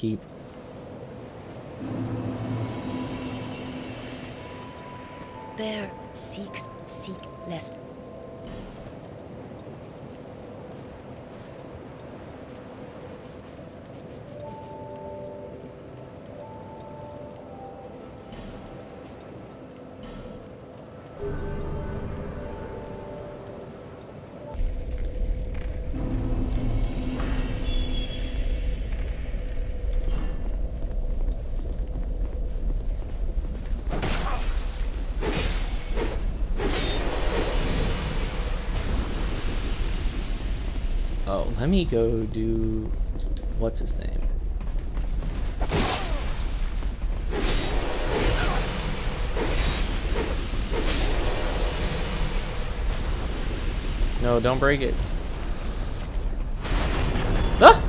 keep. Bear seek less. Oh, let me go do what's his name? No, don't break it. Ah!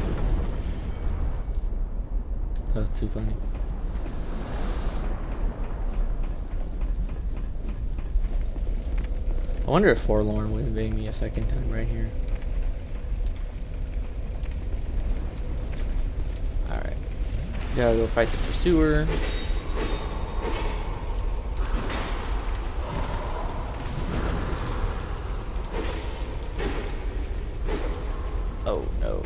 That was too funny. I wonder if Forlorn would invade me a second time right here. Alright. Gotta go fight the pursuer. Oh no.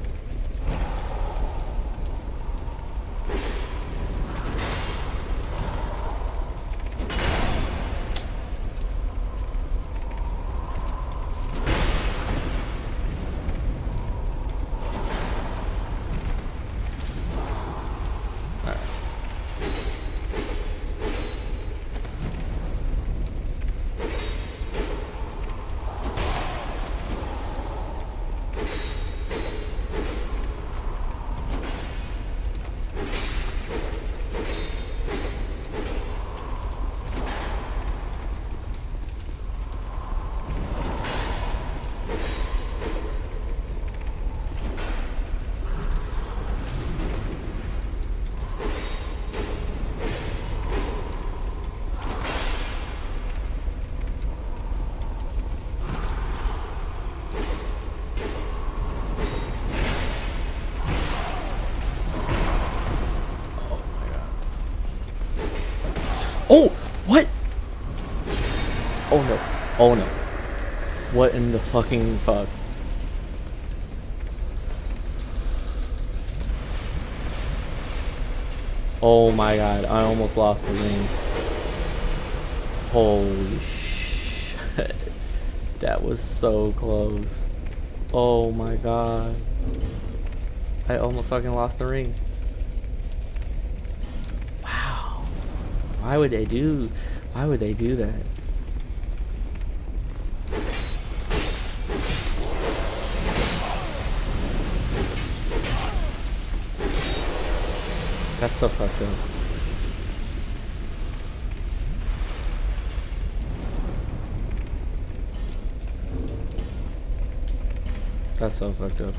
Oh, what? Oh no. Oh no. What in the fucking fuck? Oh my god, I almost lost the ring. Holy shit. That was so close. Oh my god. I almost fucking lost the ring. Wow. Why would they do that? That's so fucked up. That's so fucked up.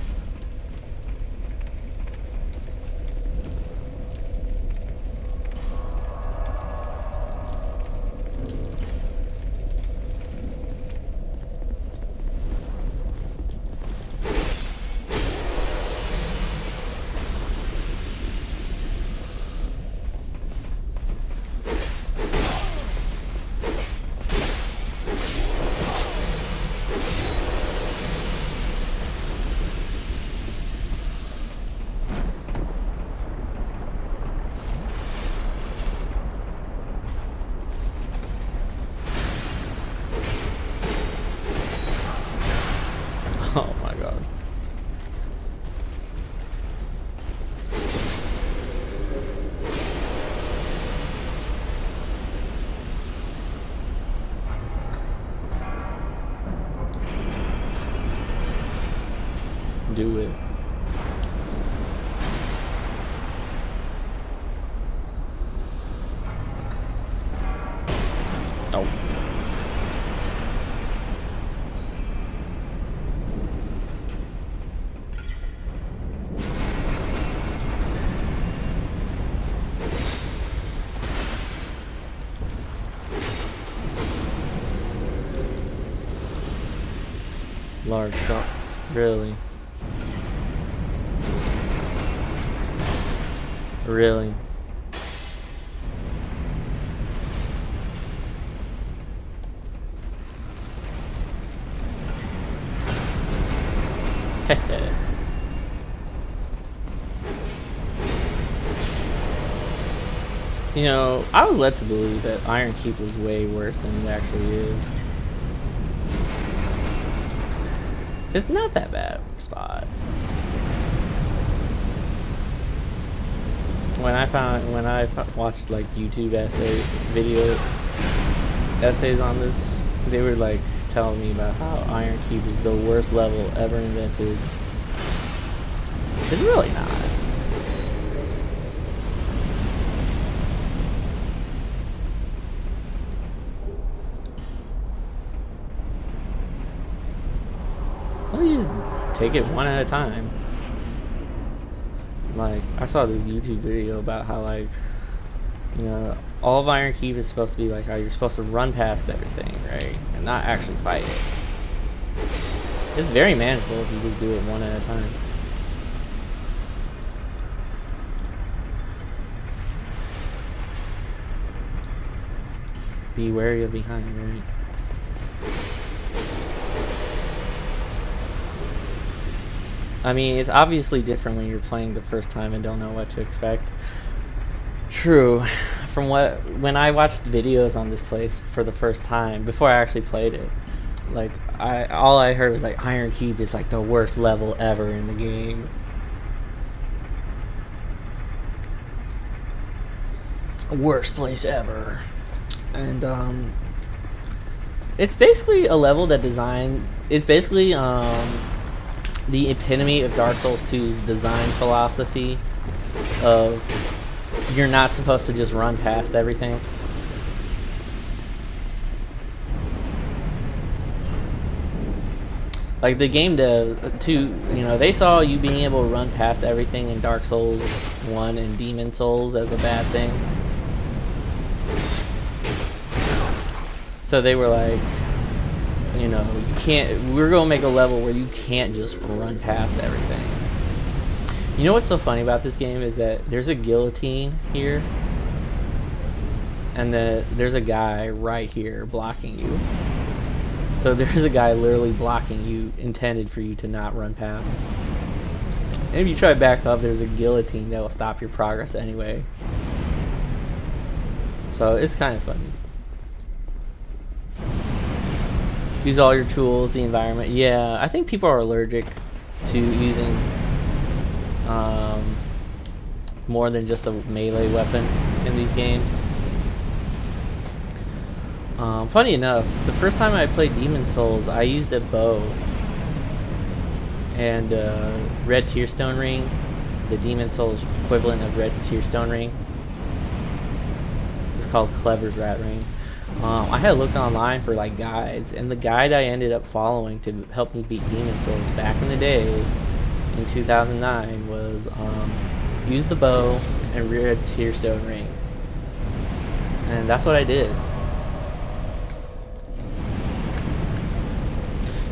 Oh my god. Do it. Oh. Large shot. Really? Really? You know, I was led to believe that Iron Keep was way worse than it actually is. It's not that bad of a spot. When I watched like YouTube video essays on this, they were like telling me about how Iron Keep is the worst level ever invented. It's really not. So you just take it one at a time. Like, I saw this YouTube video about how, like, you know, all of Iron Keep is supposed to be like how you're supposed to run past everything, right? And not actually fight it. It's very manageable if you just do it one at a time. Be wary of behind, right? I mean, it's obviously different when you're playing the first time and don't know what to expect. True. When I watched videos on this place for the first time, before I actually played it, like, all I heard was like, Iron Keep is like the worst level ever in the game. Worst place ever. And it's basically a level that it's basically the epitome of Dark Souls 2's design philosophy of you're not supposed to just run past everything. Like the game does too, you know, they saw you being able to run past everything in Dark Souls 1 and Demon Souls as a bad thing. So they were like, you know, we're gonna make a level where you can't just run past everything. You know what's so funny about this game is that there's a guillotine here, and there's a guy right here blocking you. So there's a guy literally blocking you, intended for you to not run past. And if you try to back up, there's a guillotine that will stop your progress anyway. So it's kind of funny. Use all your tools, the environment. Yeah, I think people are allergic to using more than just a melee weapon in these games. Funny enough, the first time I played Demon Souls, I used a bow and Red Tearstone Ring, the Demon Souls equivalent of Red Tearstone Ring. It's called Clever's Rat Ring. I had looked online for like guides, and the guide I ended up following to help me beat Demon Souls back in the day, in 2009, was use the bow and Red Tearstone Ring, and that's what I did.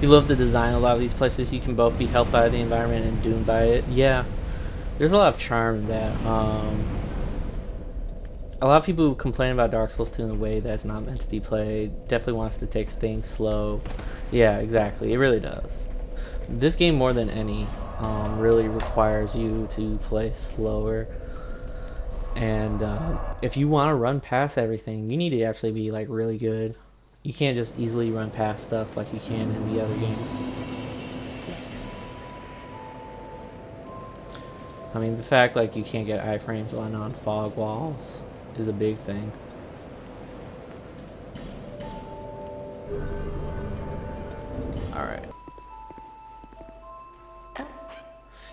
You love the design of a lot of these places. You can both be helped by the environment and doomed by it. Yeah, there's a lot of charm in that. A lot of people who complain about Dark Souls 2 in a way that's not meant to be played definitely wants to take things slow. Yeah, exactly. It really does. This game, more than any, really requires you to play slower. And if you want to run past everything, you need to actually be like really good. You can't just easily run past stuff like you can in the other games. I mean, the fact like you can't get iframes on fog walls is a big thing. Alright.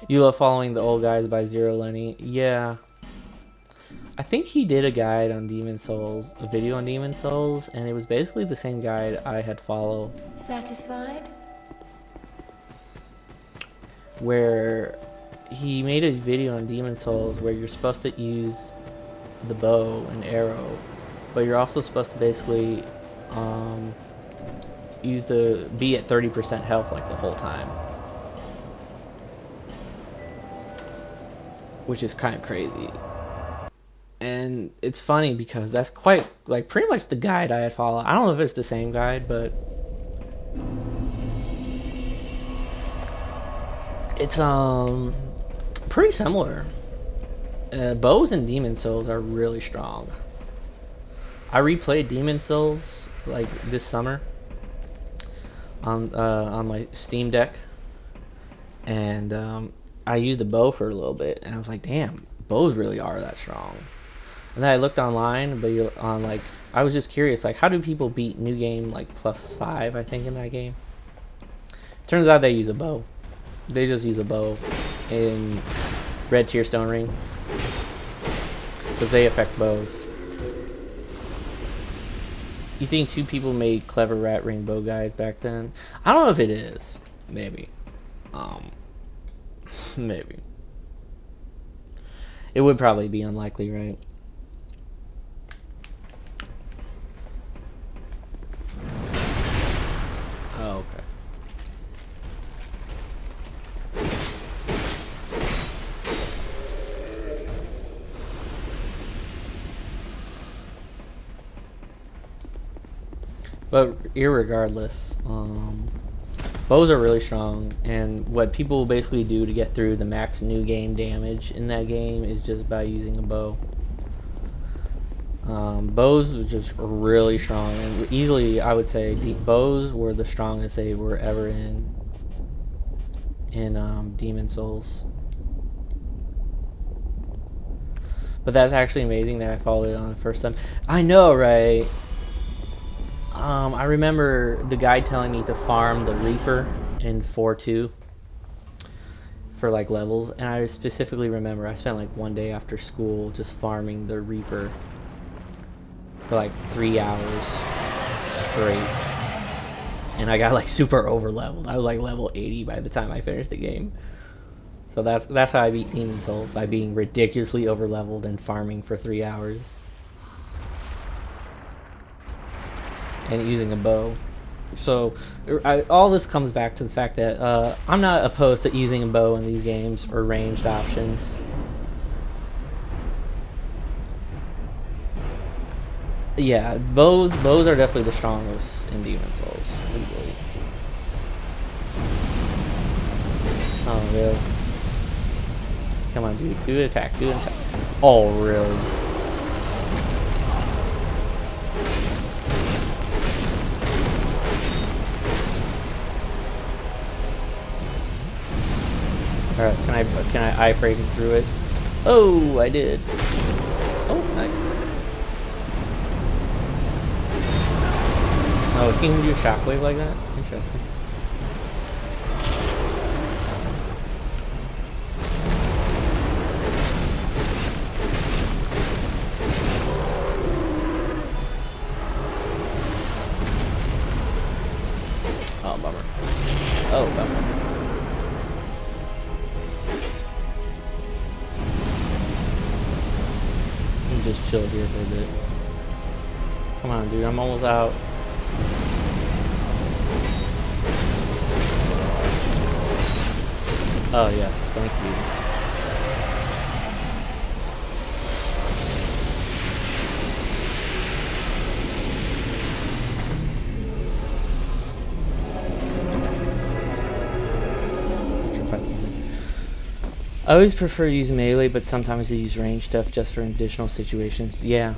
You love following the old guys by Zero Lenny? Yeah. I think he did a guide on Demon Souls, a video on Demon Souls, and it was basically the same guide I had followed. Satisfied? Where he made a video on Demon Souls where you're supposed to use the bow and arrow, but you're also supposed to basically be at 30% health like the whole time, which is kind of crazy. And it's funny because that's quite like pretty much the guide I had followed. I don't know if it's the same guide, but it's pretty similar. Bows and Demon Souls are really strong. I replayed Demon Souls like this summer on my Steam Deck, and I used the bow for a little bit, and I was like, damn, bows really are that strong. And then I looked online, but on like I was just curious, like how do people beat New Game like +5, I think, in that game? Turns out they use a bow. They just use a bow in Red Tearstone Ring because they affect bows. You think 2 people made clever Rat Ring bow guides back then? I don't know if it is. Maybe. Maybe. It would probably be unlikely, right? Oh, okay. But irregardless, bows are really strong, and what people basically do to get through the max New Game damage in that game is just by using a bow. Bows are just really strong, and easily I would say bows were the strongest they were ever in Demon Souls. But that's actually amazing that I followed it on the first time. I know, right? I remember the guy telling me to farm the Reaper in 4.2 for like levels, and I specifically remember I spent like one day after school just farming the Reaper for like 3 hours straight, and I got like super over leveled. I was like level 80 by the time I finished the game. So that's how I beat Demon Souls, by being ridiculously over leveled and farming for 3 hours. And using a bow. So all this comes back to the fact that I'm not opposed to using a bow in these games or ranged options. Yeah, bows are definitely the strongest in Demon Souls, easily. Oh really? Come on, dude, do an attack, do an attack. Oh really? Alright, can I iframe through it? Oh, I did. Oh, nice. Oh, can you do a shockwave like that? Interesting. Oh, bummer. Oh, bummer. Just chill here for a bit. Come on, dude, I'm almost out. Oh yes, thank you. I always prefer using melee, but sometimes I use range stuff just for additional situations. Yeah.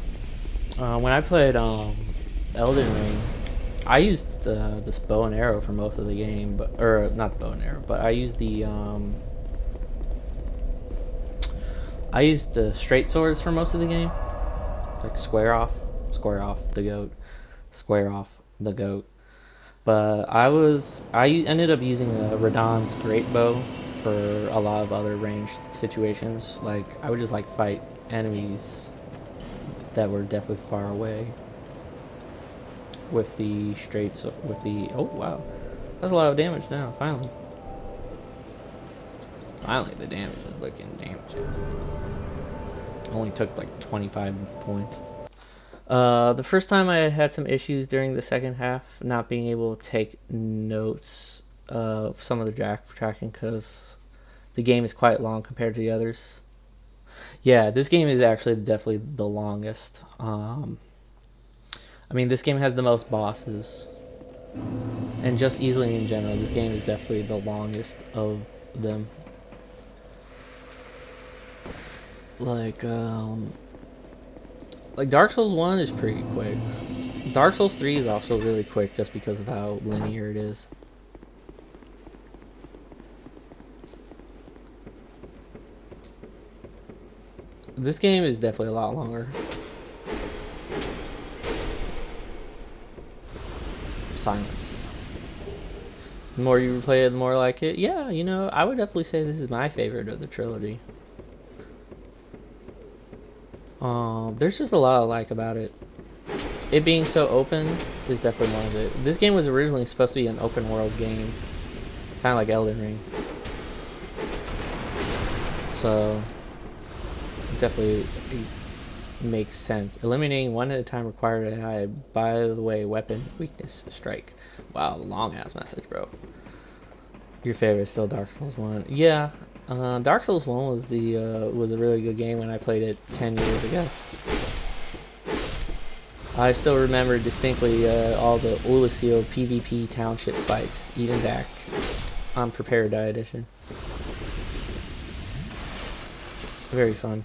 When I played Elden Ring, I used this bow and arrow for most of the game, or not the bow and arrow, but I used the straight swords for most of the game, like square off the goat, square off the goat. But I ended up using Radahn's great bow for a lot of other ranged situations. Like I would just like fight enemies that were definitely far away with the oh wow, that's a lot of damage now. Finally the damage is looking damaging. Only took like 25 points. The first time I had some issues during the second half, not being able to take notes of some of the tracking because the game is quite long compared to the others. Yeah, this game is actually definitely the longest. I mean, this game has the most bosses, and just easily in general, this game is definitely the longest of them. Like, like Dark Souls 1 is pretty quick. Dark Souls 3 is also really quick just because of how linear it is. This game is definitely a lot longer. Silence. The more you play it, the more like it. Yeah, you know, I would definitely say this is my favorite of the trilogy. There's just a lot I like about it. It being so open is definitely one of it. This game was originally supposed to be an open world game, kind of like Elden Ring. So, it definitely makes sense. Eliminating one at a time required a high, by the way, weapon weakness strike. Wow, long ass message, bro. Your favorite is still Dark Souls 1. Yeah, Dark Souls 1 was a really good game when I played it 10 years ago. I still remember distinctly all the Olisio PvP township fights, even back on Prepared Die Edition. Very fun.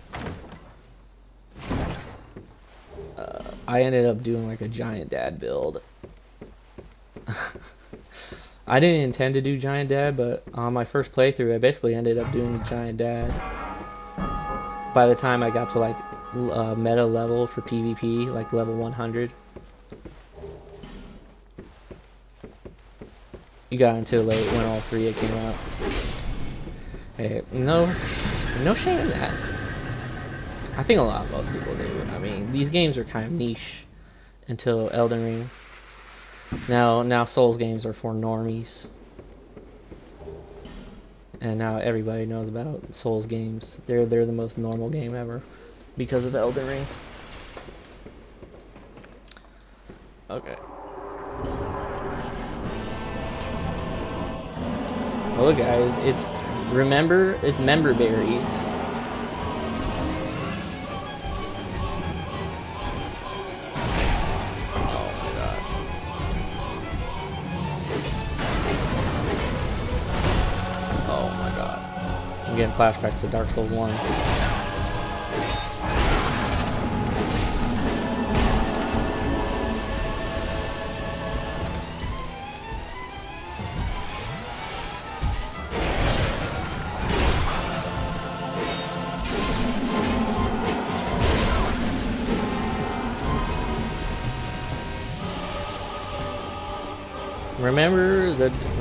I ended up doing like a Giant Dad build. I didn't intend to do Giant Dad, but on my first playthrough I basically ended up doing Giant Dad. By the time I got to like meta level for PvP, like level 100. You got until late when all three came out. Hey, no shame in that. I think a lot of most people do. I mean, these games are kind of niche until Elden Ring. Now Souls games are for normies. And now everybody knows about Souls games. They're the most normal game ever because of Elden Ring. Okay. Well, look, guys, it's member berries. I'm getting flashbacks to Dark Souls 1.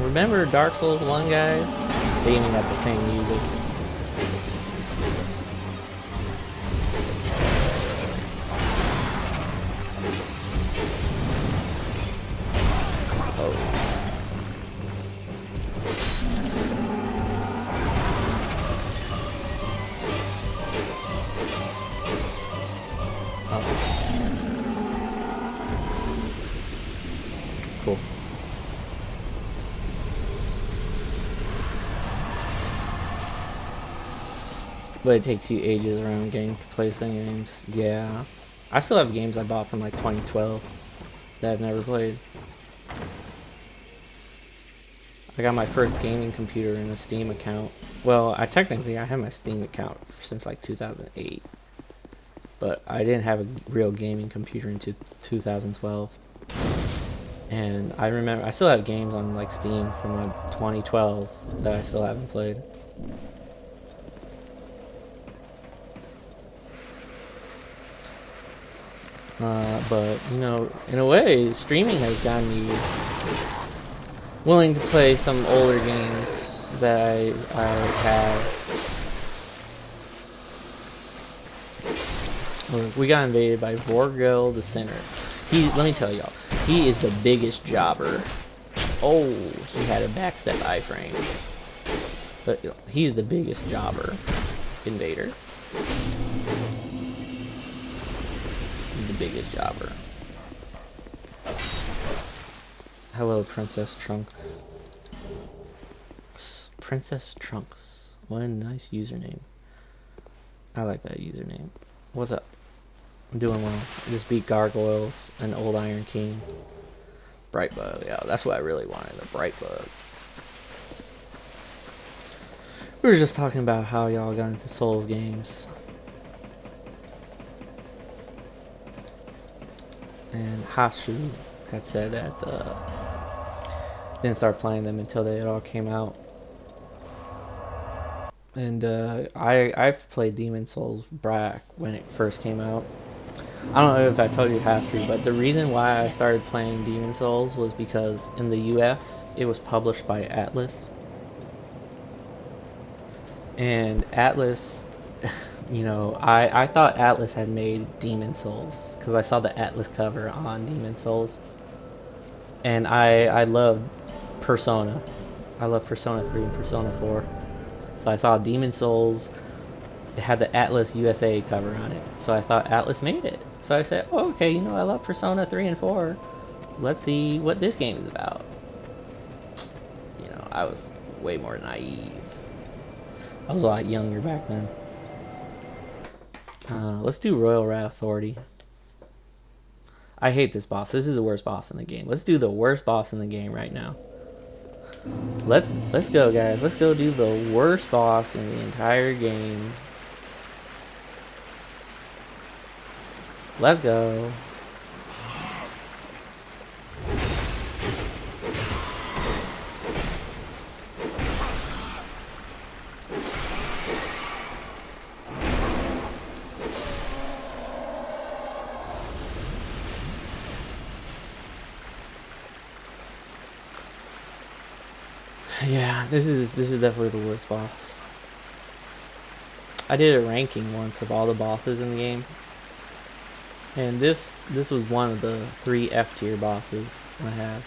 Remember Dark Souls 1, guys? They even got the same music. Cool. But it takes you ages around getting to play some games. Yeah. I still have games I bought from like 2012 that I've never played. I got my first gaming computer in a Steam account. Well, I had my Steam account since like 2008. But I didn't have a real gaming computer until 2012. And I remember I still have games on like Steam from like 2012 that I still haven't played. But you know, in a way, streaming has gotten me willing to play some older games that I have. We got invaded by Vorgil the Sinner. Let me tell y'all, he is the biggest jobber. Oh, he had a backstep iframe. But he's the biggest jobber. Invader. The biggest jobber. Hello, Princess Trunks. Princess Trunks. What a nice username. I like that username. What's up? I'm doing well. Just beat Gargoyles and Old Iron King. Brightbug, yeah, that's what I really wanted, a Brightbug. We were just talking about how y'all got into Souls games. And Hashu had said that didn't start playing them until they all came out. And I've played Demon Souls back when it first came out. I don't know if I told you Hashu, but the reason why I started playing Demon Souls was because in the US it was published by Atlas. And Atlas, you know, I thought Atlas had made Demon Souls because I saw the Atlas cover on Demon Souls. And I love Persona. I love Persona 3 and Persona 4. So I saw Demon Souls. It had the Atlas USA cover on it. So I thought Atlas made it. So I said, oh, okay, you know, I love Persona 3 and 4. Let's see what this game is about. You know, I was way more naive. I was a lot younger back then. Let's do Royal Rat Authority. I hate this boss. This is the worst boss in the game. Let's do the worst boss in the game right now. Let's go, guys. Let's go do the worst boss in the entire game. Let's go. Yeah, this is definitely the worst boss. I did a ranking once of all the bosses in the game, and this was one of the 3 F tier bosses I have.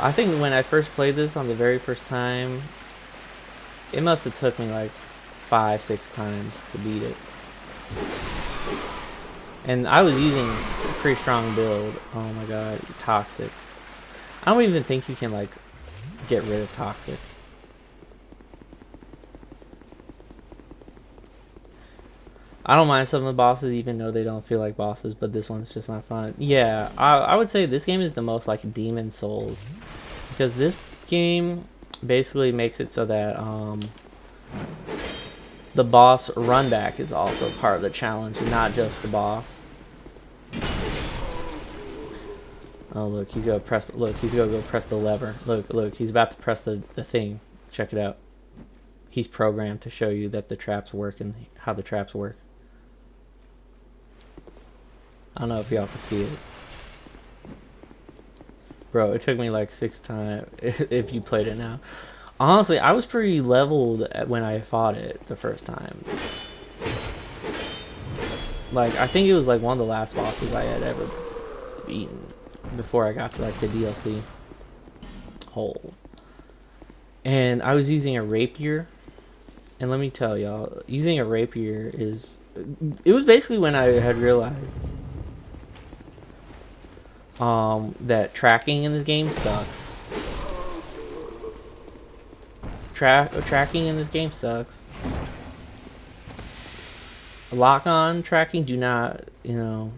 I think when I first played this on the very first time, it must have took me like 5-6 times to beat it. And I was using a pretty strong build. Oh my god, Toxic. I don't even think you can like get rid of Toxic. I don't mind some of the bosses even though they don't feel like bosses, but this one's just not fun. Yeah, I would say this game is the most like Demon Souls, because this game basically makes it so that the boss run back is also part of the challenge, not just the boss. Oh look, he's gonna press. Look, he's gonna go press the lever. Look, he's about to press the thing. Check it out. He's programmed to show you that the traps work and how the traps work. I don't know if y'all can see it, bro. It took me like 6 times if you played it now. Honestly, I was pretty leveled when I fought it the first time. Like, I think it was like one of the last bosses I had ever beaten before I got to like the DLC hole. And I was using a rapier, and let me tell y'all, using a rapier is, it was basically when I had realized that tracking in this game sucks. Tracking in this game sucks. Lock-on tracking, do not, you know,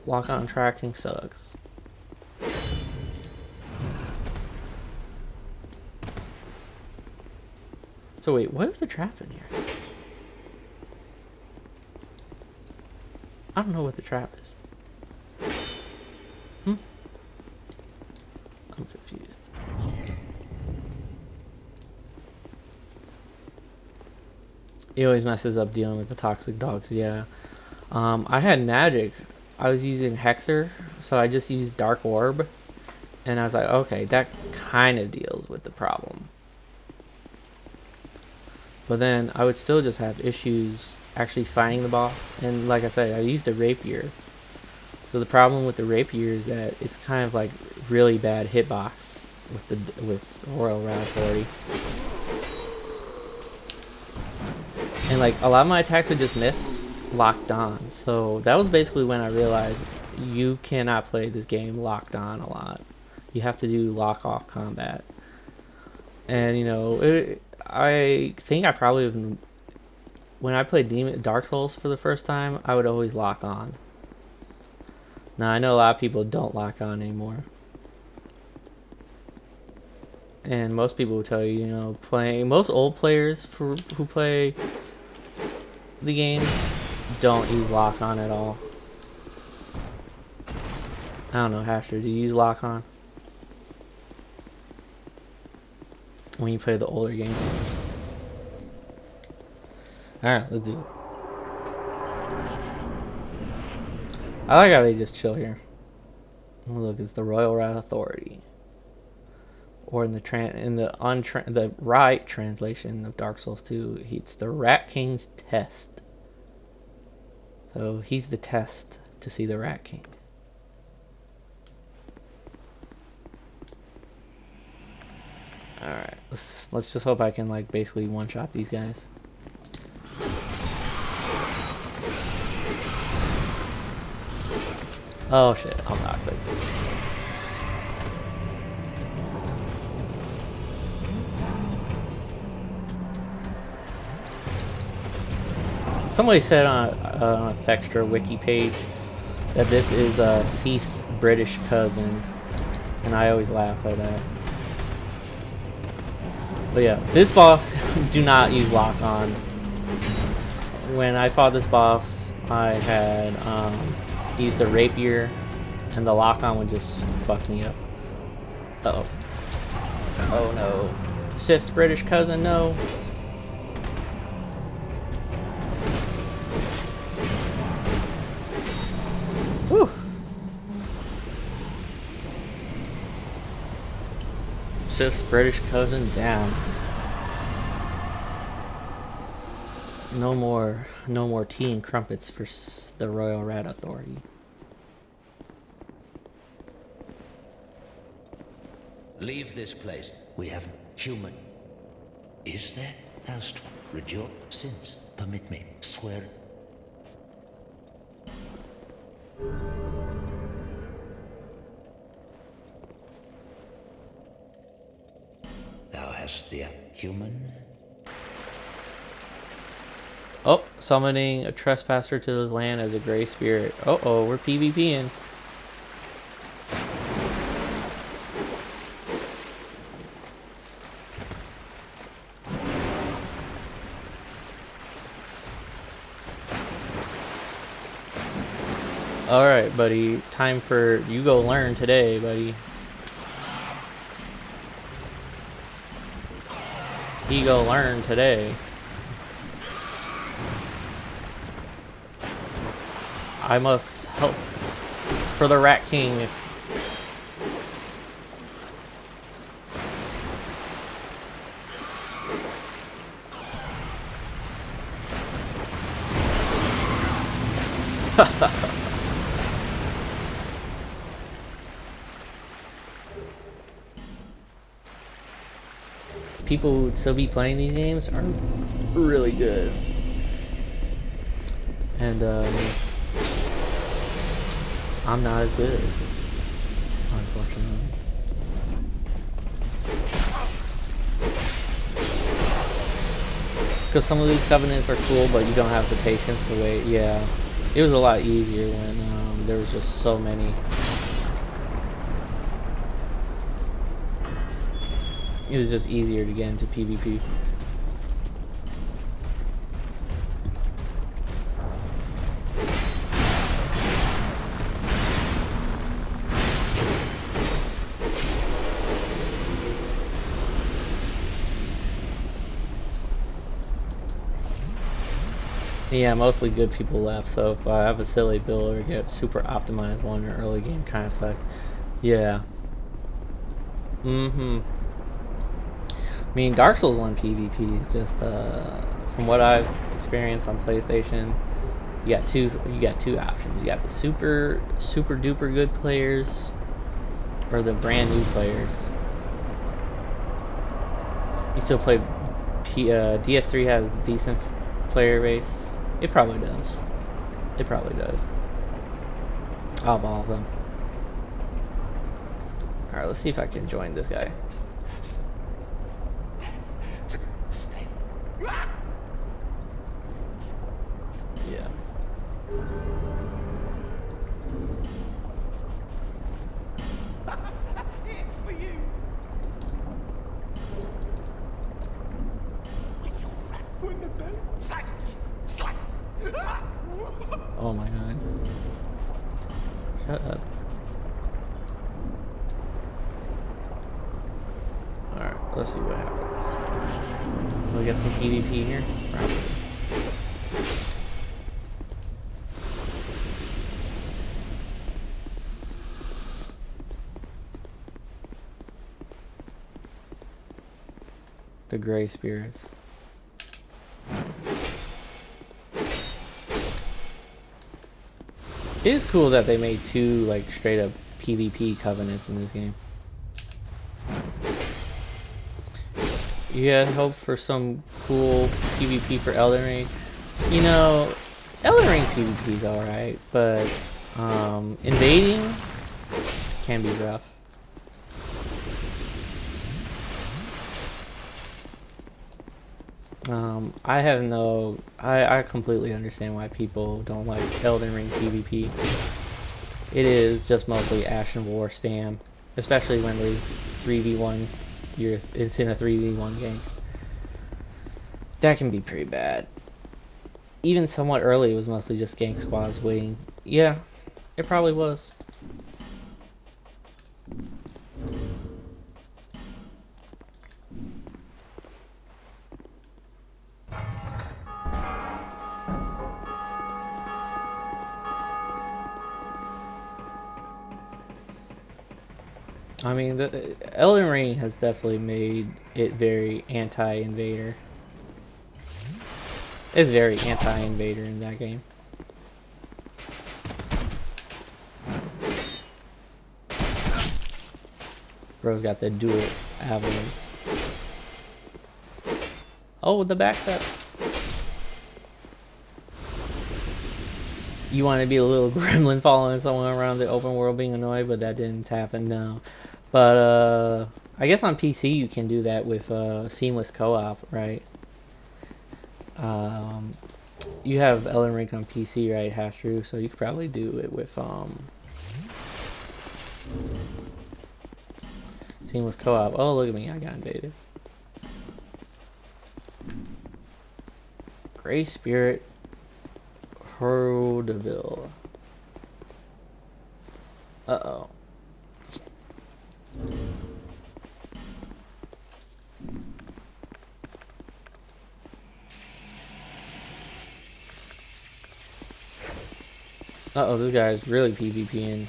lock-on tracking sucks. So wait, what is the trap in here? I don't know what the trap is. I'm confused. It always messes up dealing with the toxic dogs, yeah. I had magic. I was using Hexer, so I just used Dark Orb. And I was like, okay, that kind of deals with the problem. But then I would still just have issues actually fighting the boss. And like I said, I used a rapier. So the problem with the rapier is that it's kind of like really bad hitbox with Royal Rat Authority. And like a lot of my attacks would just miss locked on. So that was basically when I realized you cannot play this game locked on a lot. You have to do lock off combat. And you know, I think I probably when I played Dark Souls for the first time, I would always lock on. Now I know a lot of people don't lock on anymore, and most people will tell you, you know, most old players who play the games don't use lock on at all. I don't know, Hasher, do you use lock on when you play the older games? Alright, let's do it. I like how they just chill here. Oh, look, it's the Royal Rat Authority. Or in the right translation of Dark Souls 2, it's the Rat King's test. So he's the test to see the Rat King. Alright, let's just hope I can like basically one-shot these guys. Oh shit, I'm toxic. Somebody said on a Fextra wiki page that this is Sif's British cousin, and I always laugh at that. But yeah, this boss, do not use lock on. When I fought this boss, I had used the rapier, and the lock on would just fuck me up. Uh oh. Oh no. Sif's British cousin, no. Whew. Sif's British cousin down. No more tea and crumpets for the Royal Rat Authority. Leave this place. We have human. Is there? Hast rejoice sins. Permit me. Swear. Thou hast the human. Oh, summoning a trespasser to this land as a gray spirit. Uh-oh, we're PvPing. Alright, buddy. Time for you go learn today, buddy. He go learn today. I must help for the Rat King. People who would still be playing these games are really good. And I'm not as good, unfortunately. Because some of these covenants are cool, but you don't have the patience to wait. Yeah, it was a lot easier when there was just so many. It was just easier to get into PvP. Yeah, mostly good people left, so if I have a silly build or get super optimized one in early game, kind of sucks. Yeah. I mean, Dark Souls 1 PvP is just, from what I've experienced on PlayStation, you got two options. You got the super duper good players, or the brand new players. You still play DS3 has decent player base. It probably does. It probably does. Out of all of them. Alright, let's see if I can join this guy. Oh my god. Shut up. Alright, let's see what happens. We get some PvP here? Probably. The Gray Spirits. It is cool that they made two like straight up PvP covenants in this game. You had hope for some cool PvP for Elden Ring. You know, Elden Ring PvP is alright, but invading can be rough. I completely understand why people don't like Elden Ring PvP. It is just mostly Ashen War spam, especially when there's 3v1, it's in a 3v1 game. That can be pretty bad. Even somewhat early, it was mostly just gang squads waiting. Yeah, it probably was. I mean, the Elden Ring has definitely made it very anti-invader. It's very anti-invader in that game. Bro's got the dual avils. Oh, the backstep. You want to be a little gremlin following someone around the open world being annoyed, but that didn't happen, no. But, I guess on PC you can do that with, seamless co-op, right? You have Elden Ring on PC, right, Hashru? So you could probably do it with, seamless co-op. Oh, look at me, I got invaded. Gray Spirit Hrodeville. Uh-oh. Uh-oh, this guy's really PvPing.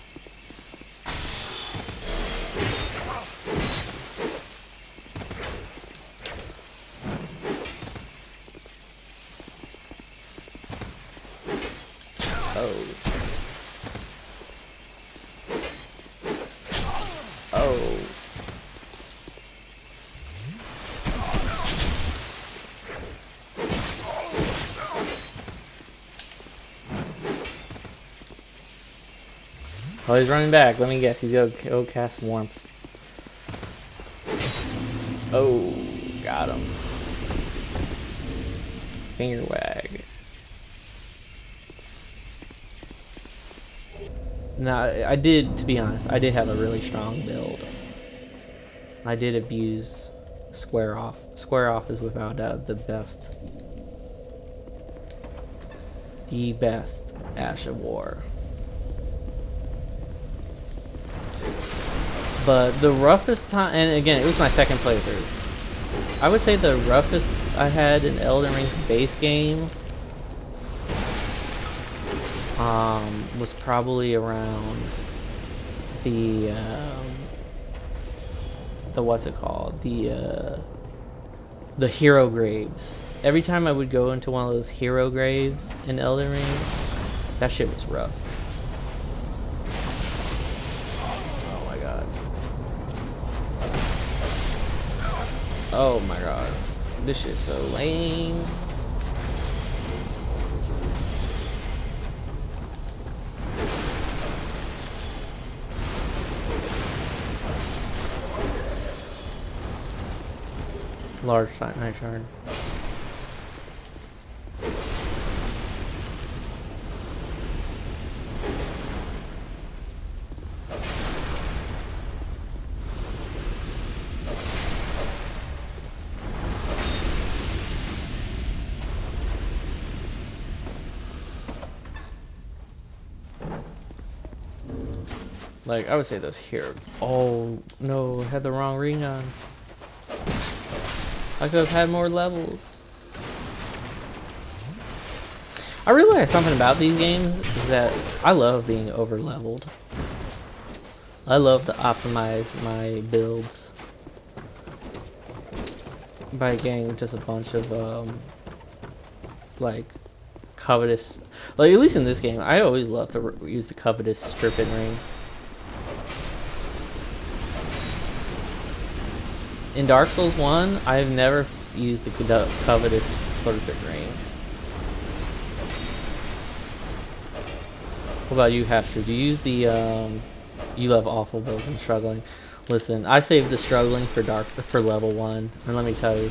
Oh, he's running back. Let me guess. He's gonna go cast Warmth. Oh, got him. Finger wag. Now, I did, to be honest, I did have a really strong build. I did abuse Square Off. Square Off is without doubt the best. The best Ash of War. But the roughest time, and again, it was my second playthrough. I would say the roughest I had in Elden Ring's base game was probably around the what's it called? The hero graves. Every time I would go into one of those hero graves in Elden Ring, that shit was rough. Oh my god, this shit's so lame. Large night shard. Like, I would say those here. Oh, no, I had the wrong ring on. I could have had more levels. I realized something about these games is that I love being over leveled. I love to optimize my builds by getting just a bunch of like covetous, like at least in this game I always love to use the covetous serpent ring. In Dark Souls 1 I've never used the covetous serpent ring. What about you, Hafter? Do you use the you love awful builds and struggling. Listen, I saved the struggling for level 1, and let me tell you,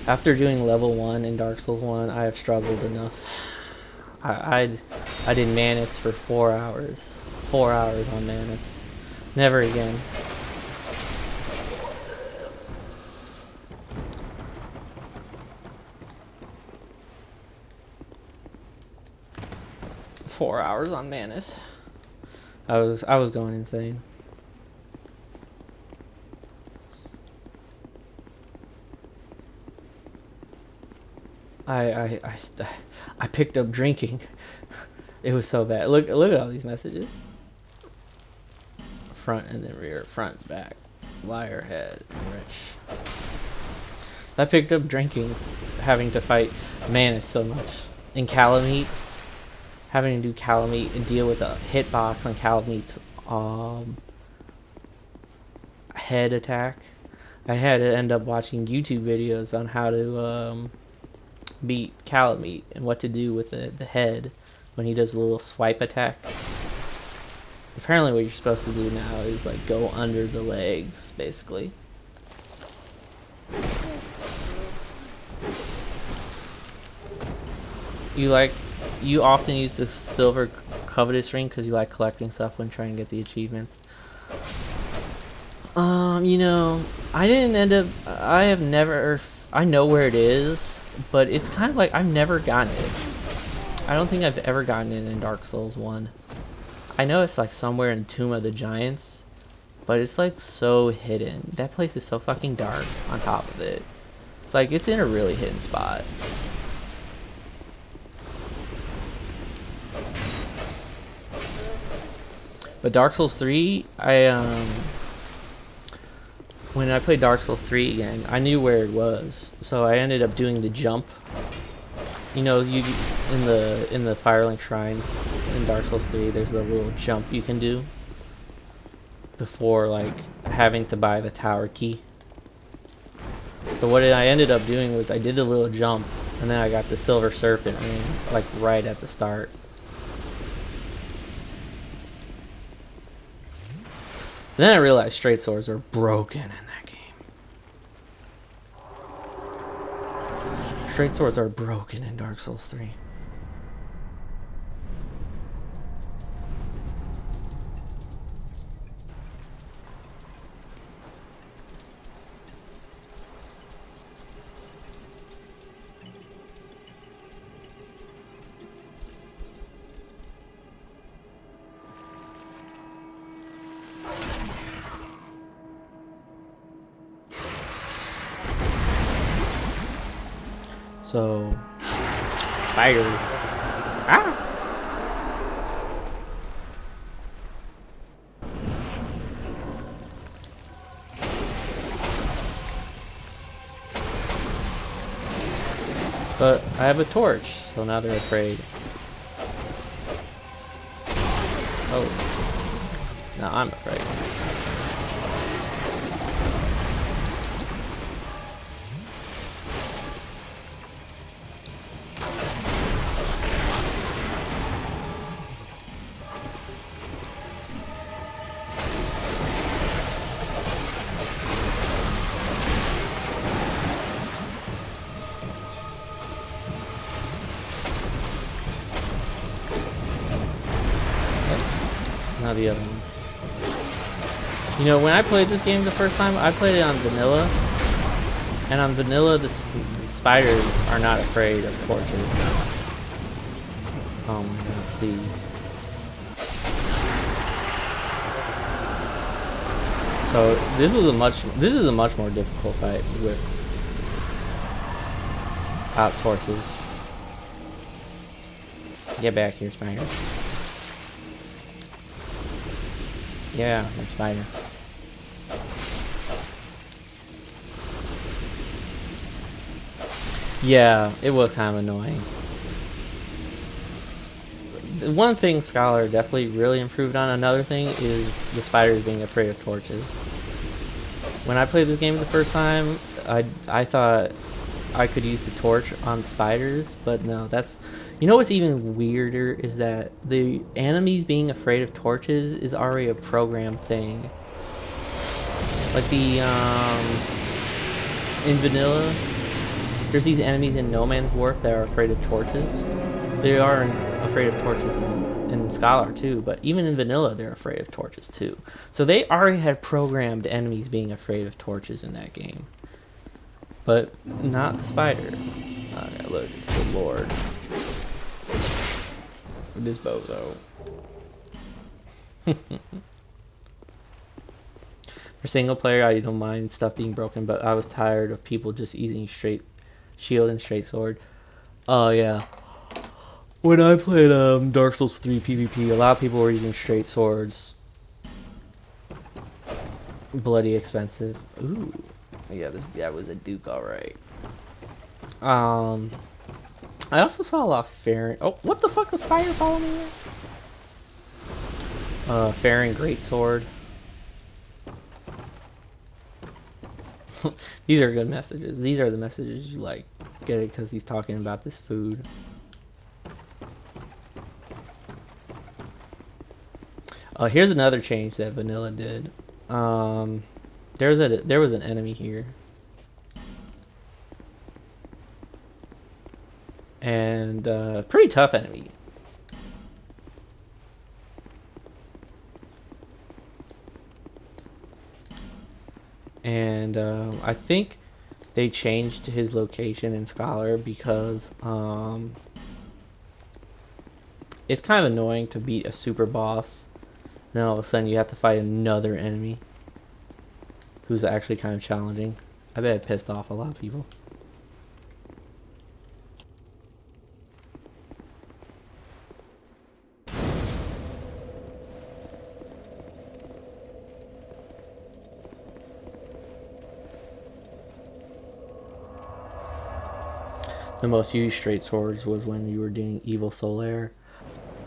after doing level 1 in Dark Souls 1, I have struggled enough. I did Manus for 4 hours. 4 hours on Manus. Never again. Four hours on Manus. I was going insane. I picked up drinking. It was so bad. Look at all these messages. Front and then rear, front, back, liar, head, rich. I picked up drinking, having to fight Manus so much. In Calamite, having to do Calamite and deal with a hitbox on Calamite's head attack. I had to end up watching YouTube videos on how to beat Calamite and what to do with the head when he does a little swipe attack. Apparently what you're supposed to do now is like go under the legs, basically. You often use the silver covetous ring because you like collecting stuff when trying to get the achievements. You know, I didn't end up. I have never. I know where it is, but it's kind of like I've never gotten it. I don't think I've ever gotten it in Dark Souls 1. I know it's like somewhere in Tomb of the Giants, but it's like so hidden. That place is so fucking dark on top of it. It's like it's in a really hidden spot. But Dark Souls 3, when I played Dark Souls 3 again, I knew where it was, so I ended up doing the jump. You know, you in the Firelink Shrine in Dark Souls 3, there's a little jump you can do before like having to buy the tower key. So what I ended up doing was I did the little jump, and then I got the silver serpent ring like right at the start. Then I realized straight swords are broken in that game. Straight swords are broken in Dark Souls 3. So, spider. Ah! But I have a torch, so now they're afraid. Oh. Now I'm afraid. Now the other one. You know, when I played this game the first time, I played it on vanilla, and on vanilla the spiders are not afraid of torches. Oh my god, please. So this is a much more difficult fight with out torches. Get back here, spider. Yeah, there's spider. Yeah, it was kind of annoying. The one thing Scholar definitely really improved on, another thing, is the spiders being afraid of torches. When I played this game the first time, I thought I could use the torch on spiders, but no, that's... You know what's even weirder is that the enemies being afraid of torches is already a programmed thing. Like the, in vanilla, there's these enemies in No Man's Wharf that are afraid of torches. They are afraid of torches in Scholar too, but even in vanilla they're afraid of torches too. So they already had programmed enemies being afraid of torches in that game. But not the spider. Okay, look, it's the Lord. This bozo. For single player, I don't mind stuff being broken, but I was tired of people just using straight shield and straight sword. Oh yeah. When I played Dark Souls 3 PvP, a lot of people were using straight swords. Bloody expensive. Ooh. Yeah, that was a Duke, alright. I also saw a lot of Farron. Oh, what the fuck was Spider following me there? Farron Greatsword. These are good messages. These are the messages you like. Get it because he's talking about this food. Here's another change that Vanilla did. There was an enemy here. And pretty tough enemy. And I think they changed his location in Scholar because it's kind of annoying to beat a super boss, then all of a sudden you have to fight another enemy who's actually kind of challenging. I bet it pissed off a lot of people. The most used straight swords was when you were doing Evil Solaire.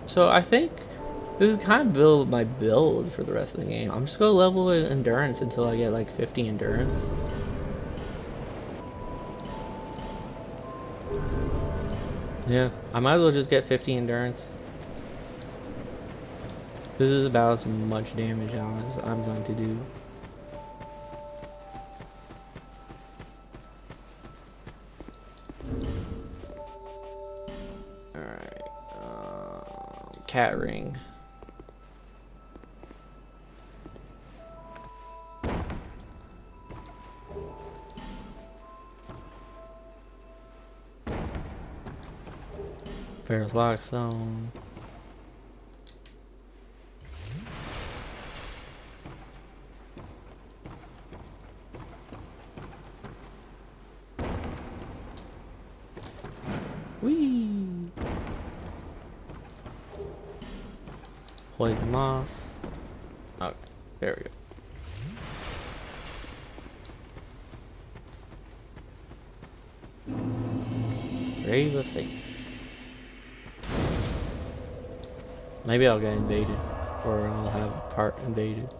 So I think this is kind of my build for the rest of the game. I'm just gonna level endurance until I get like 50 endurance. Yeah, I might as well just get 50 endurance. This is about as much damage as I'm going to do. Cat ring. Ferris Lockstone. Whee! Poison moss. Okay, there we go. Grave of Satan. Maybe I'll get invaded, or I'll have a part invaded.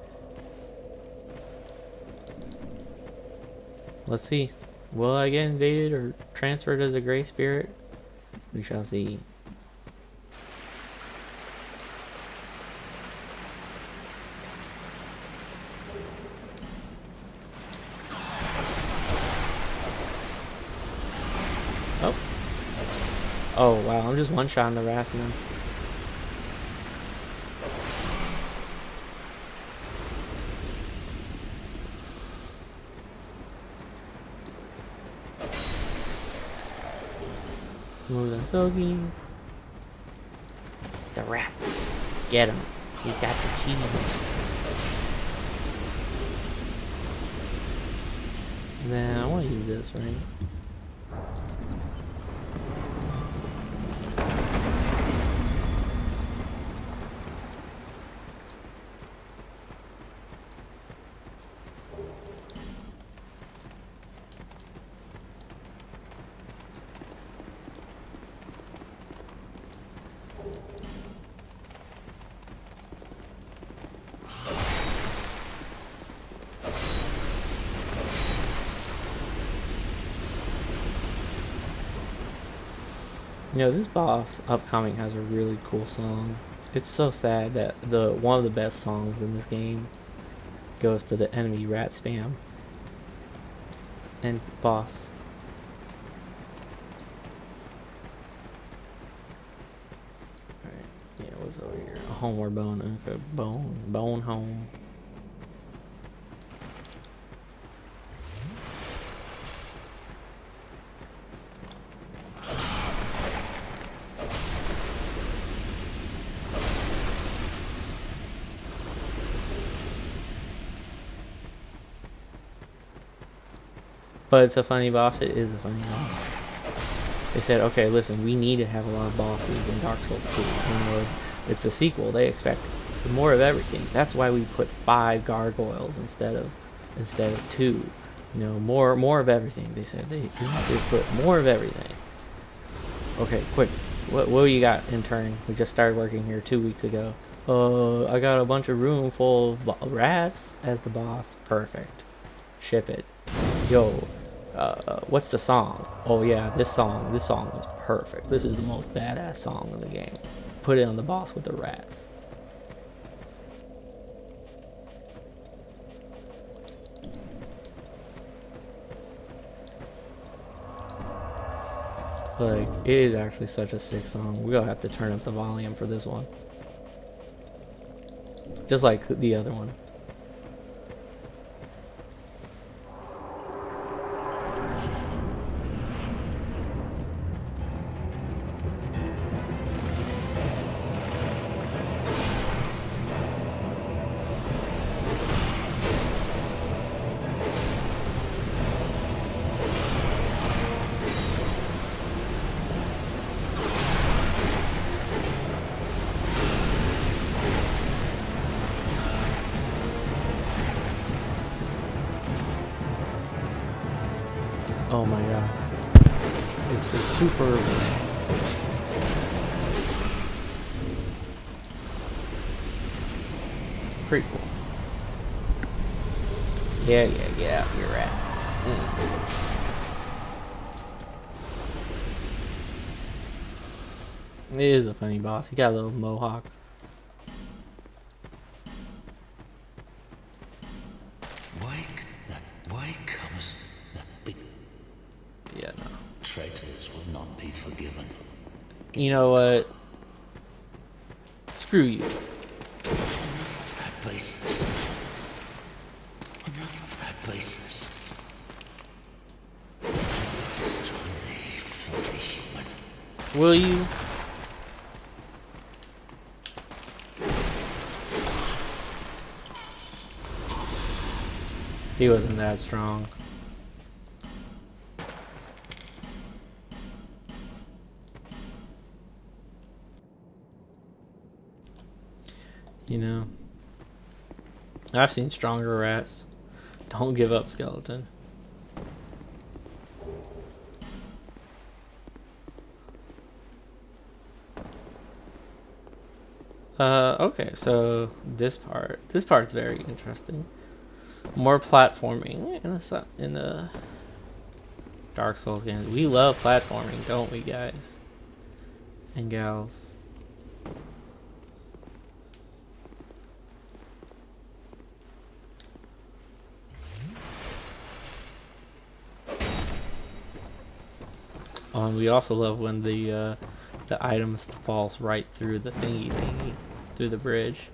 Let's see. Will I get invaded or transferred as a gray spirit? We shall see. Oh. Oh wow, I'm just one-shotting the Wrathman. More than Sogi. It's the rats. Get him. He's got the cheese. And then I want to use this, right? You know, this boss upcoming has a really cool song. It's so sad that one of the best songs in this game goes to the enemy rat spam and boss. Alright, yeah, what's over here? A homeward bone, okay, bone home. But it's a funny boss. It is a funny boss. They said, okay, listen, we need to have a lot of bosses in Dark Souls 2. You know, it's the sequel. They expect more of everything. That's why we put 5 gargoyles instead of 2. You know, more of everything. They said they put more of everything. Okay, quick. What you got, intern? We just started working here 2 weeks ago. I got a bunch of room full of rats as the boss. Perfect. Ship it. Yo, what's the song? Oh yeah, this song is perfect. This is the most badass song in the game. Put it on the boss with the rats. Like, it is actually such a sick song. We're gonna have to turn up the volume for this one. Just like the other one. Oh my god. It's just super. Pretty cool. Yeah, get out your rats. It is a funny boss. He got a little mohawk. Why comes the big... Yeah, no. Traitors will not be forgiven. You know what? Screw you. Enough of that baseness. Enough of that baseness. Destroy thee, filthy human. Will you? He wasn't that strong. You know, I've seen stronger rats. Don't give up, skeleton. Okay, so this part's very interesting. More platforming in the Dark Souls games. We love platforming, don't we, guys and gals? And we also love when the items falls right through the thingy through the bridge.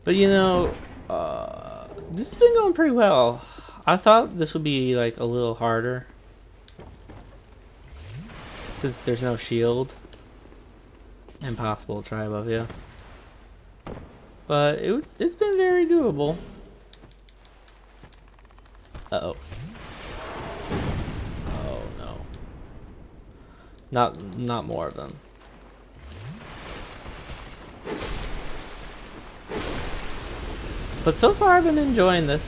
But you know, this has been going pretty well. I thought this would be like a little harder since there's no shield. Impossible to try above you. But it's been very doable. Uh-oh. Oh no. Not more of them. But so far I've been enjoying this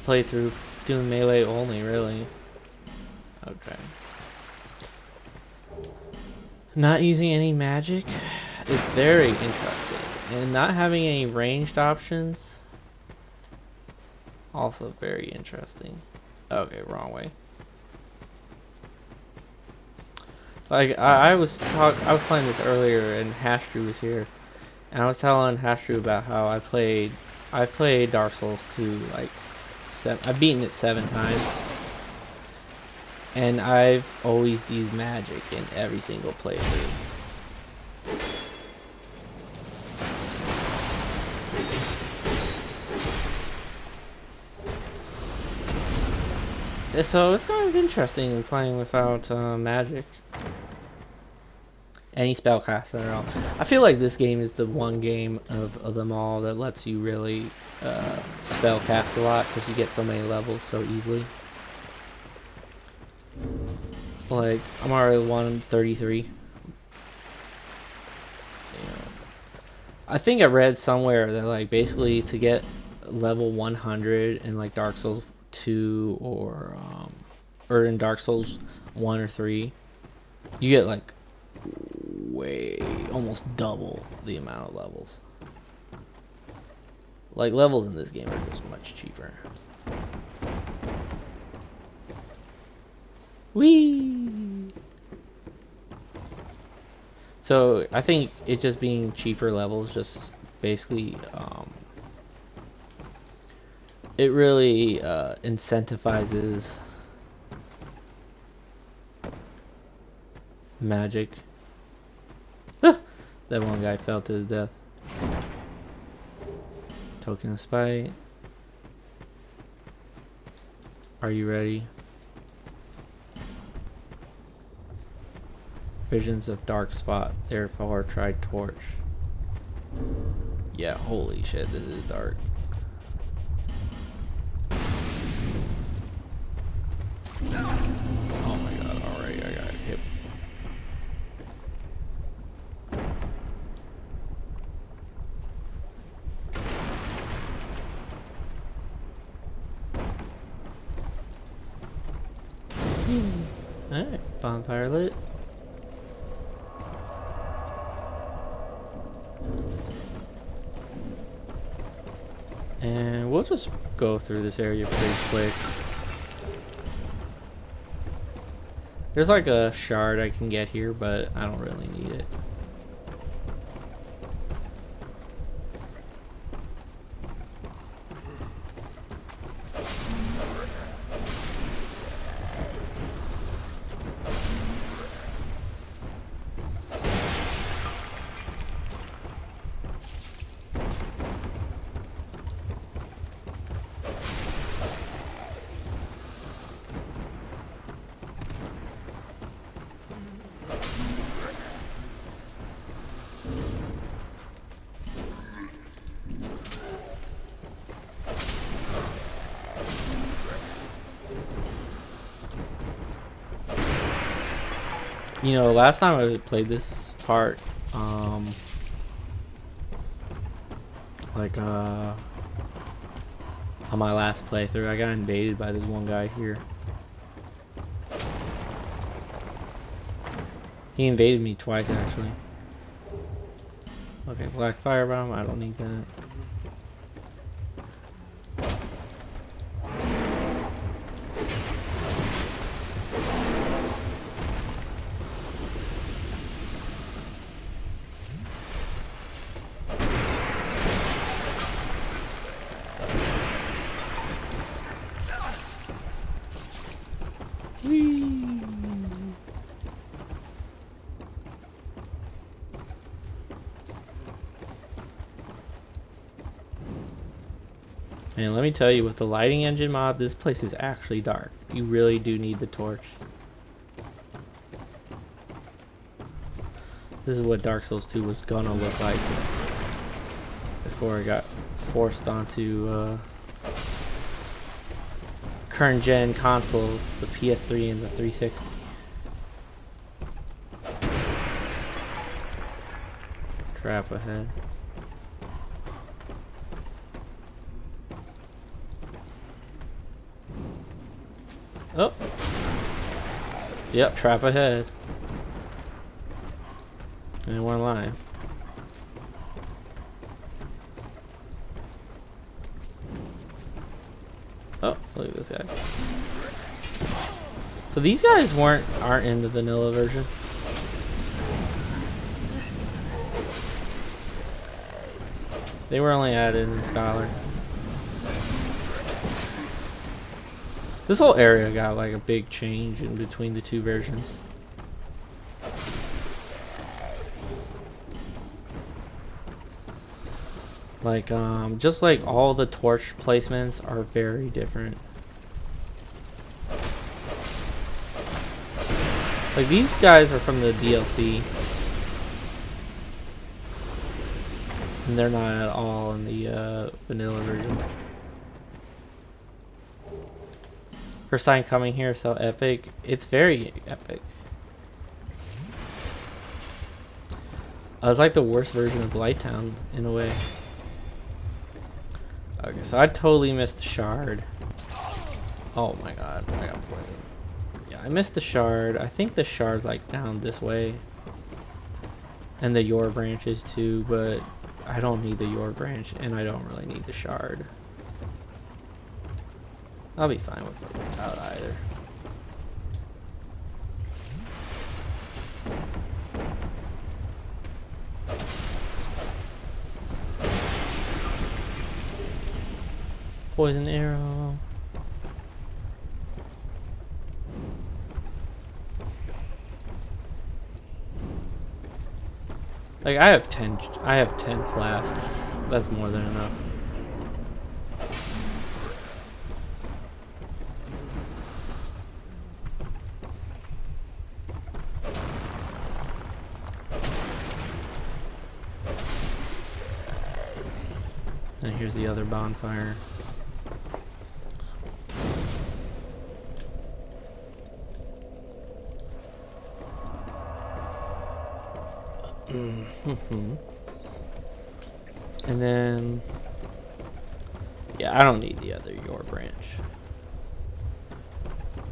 playthrough, doing melee only, really. Okay. Not using any magic is very interesting, and not having any ranged options also very interesting. Okay, wrong way. Like I was playing this earlier, and Hashtrew was here, and I was telling Hashtrew about how I've played Dark Souls 2 like I've beaten it 7 times, and I've always used magic in every single playthrough. So it's kind of interesting playing without magic. Any spellcaster at all. I feel like this game is the one game of them all that lets you really spellcast a lot, because you get so many levels so easily. Like, I'm already 133. You know, I think I read somewhere that like basically to get level 100 in like Dark Souls 2 or in Dark Souls 1 or 3, you get like way almost double the amount of levels. Like, levels in this game are just much cheaper. Whee! So I think it just being cheaper levels just basically it really incentivizes magic. That one guy fell to his death. Token of Spite. Are you ready? Visions of Dark Spot, therefore try Torch. Yeah, holy shit, this is dark. Oh my god, already I got hit. Alright, bonfire lit. And we'll just go through this area pretty quick. There's like a shard I can get here, but I don't really need it. You know, last time I played this part, like, on my last playthrough, I got invaded by this one guy here. He invaded me twice, actually. Okay, black fire bomb, I don't need that. And let me tell you, with the lighting engine mod, this place is actually dark. You really do need the torch. This is what Dark Souls 2 was gonna look like before I got forced onto current gen consoles, the PS3 and the 360. Trap ahead. Oh. Yep, trap ahead. And one line. Oh, look at this guy. So these guys aren't in the vanilla version. They were only added in Scholar. This whole area got like a big change in between the two versions. Like, just like all the torch placements are very different. Like these guys are from the DLC. And they're not at all in the vanilla version. First time coming here, so epic. It's very epic. It's like the worst version of Blighttown in a way. Okay, so I totally missed the shard. Oh my god, I got played. Yeah, I missed the shard. I think the shard's like down this way. And the Yor branches too, but I don't need the Yor branch and I don't really need the shard. I'll be fine with it without either. Poison arrow. Like I have 10 flasks. That's more than enough. And here's the other bonfire. And then, yeah, I don't need the other Yor branch.